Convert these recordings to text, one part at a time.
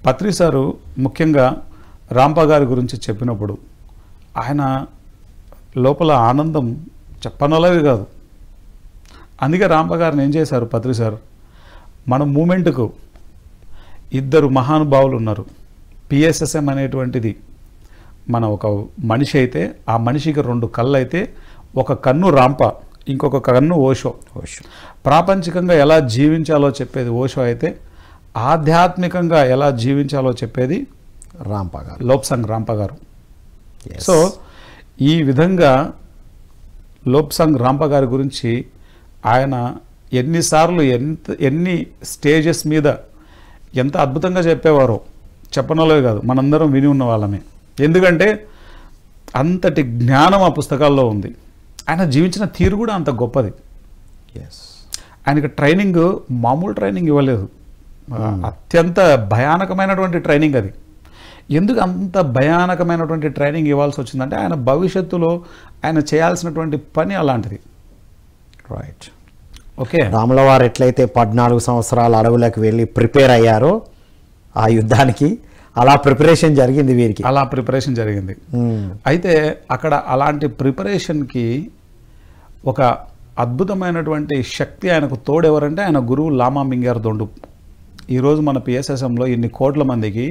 పత్రి sir ముఖ్యంగా రాంప గారి గురించి చెప్పినప్పుడు ఆయన లోపల ఆనందం చెప్పనలవి కాదు. అందుకే రాంప గారిని ఏం చేశారు పత్రి సార్, మన మూమెంట్కు ఇద్దరు మహానుభావులు ఉన్నారు. పిఎస్ఎస్ఎం అనేటువంటిది మన ఒక మనిషి అయితే ఆ మనిషికి 2 కళ్ళు అయితే, ఒక కన్ను రాంప, ఇంకొక కన్ను ఓషో. ప్రాపంచికంగా ఎలా జీవించాలో చెప్పేది ఓషో అయితే, ఆధ్యాత్మికంగా ఎలా జీవించాలో చెప్పేది రాంప గారు, లోప్సాంగ్ రాంప గారు. సో ఈ విధంగా లోప్సాంగ్ రాంప గారి గురించి ఆయన ఎన్నిసార్లు ఎన్ని స్టేజెస్ మీద ఎంత అద్భుతంగా చెప్పేవారో చెప్పనలో కాదు, మనందరం విని ఉన్న వాళ్ళమే. ఎందుకంటే అంతటి జ్ఞానం ఆ పుస్తకాల్లో ఉంది. ఆయన జీవించిన తీరు కూడా అంత గొప్పది. ఆయనకి ట్రైనింగ్ మామూలు ట్రైనింగ్ ఇవ్వలేదు, అత్యంత భయానకమైనటువంటి ట్రైనింగ్ అది. ఎందుకు అంత భయానకమైనటువంటి ట్రైనింగ్ ఇవ్వాల్సి వచ్చిందంటే ఆయన భవిష్యత్తులో ఆయన చేయాల్సినటువంటి పని అలాంటిది. రైట్. ఓకే, రాముల వారు ఎట్లయితే 14 సంవత్సరాల అడవులకు వెళ్ళి ప్రిపేర్ అయ్యారో ఆ యుద్ధానికి, అలా ప్రిపరేషన్ జరిగింది వీరికి. అలా ప్రిపరేషన్ జరిగింది. అయితే అక్కడ అలాంటి ప్రిపరేషన్కి ఒక అద్భుతమైనటువంటి శక్తి ఆయనకు తోడెవరంటే ఆయన గురువు లామా మింగార్ దొండు. ఈరోజు మన పిఎస్ఎస్ఎంలో ఇన్ని కోట్ల మందికి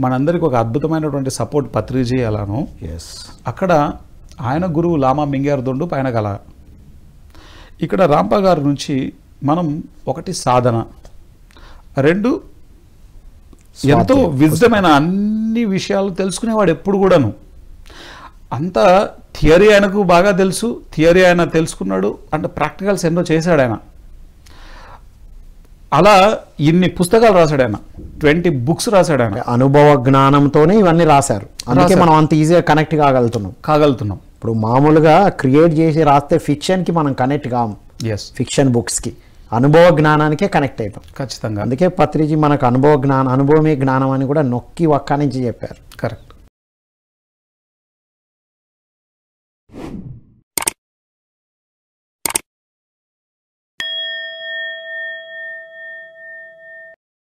మనందరికీ ఒక అద్భుతమైనటువంటి సపోర్ట్ పత్రిజీ అలాను. అక్కడ ఆయన గురువు లామా మింగార్ దొండు పైన కల. ఇక్కడ రాంప గారి నుంచి మనం ఒకటి సాధన, 2 ఎంతో విజ్డమైన అన్ని విషయాలు తెలుసుకునేవాడు. ఎప్పుడు కూడాను అంత థియరీ ఆయనకు బాగా తెలుసు, థియరీ ఆయన తెలుసుకున్నాడు, అంటే ప్రాక్టికల్స్ ఎన్నో చేశాడు ఆయన. అలా ఇన్ని పుస్తకాలు రాశాడు ఆయన, 20 బుక్స్ రాశాడు ఆయన. అనుభవ జ్ఞానంతోనే ఇవన్నీ రాశారు, అందుకే మనం అంత ఈజీగా కనెక్ట్ కాగలుగుతున్నాం. ఇప్పుడు మామూలుగా క్రియేట్ చేసి రాస్తే ఫిక్షన్కి మనం కనెక్ట్ కాము, ఫిక్షన్ బుక్స్కి అనుభవ జ్ఞానానికే కనెక్ట్ అవుతాం ఖచ్చితంగా. అందుకే పత్రిజీ మనకు అనుభవమే జ్ఞానం అని కూడా నొక్కి ఒక్క నుంచి చెప్పారు. కరెక్ట్.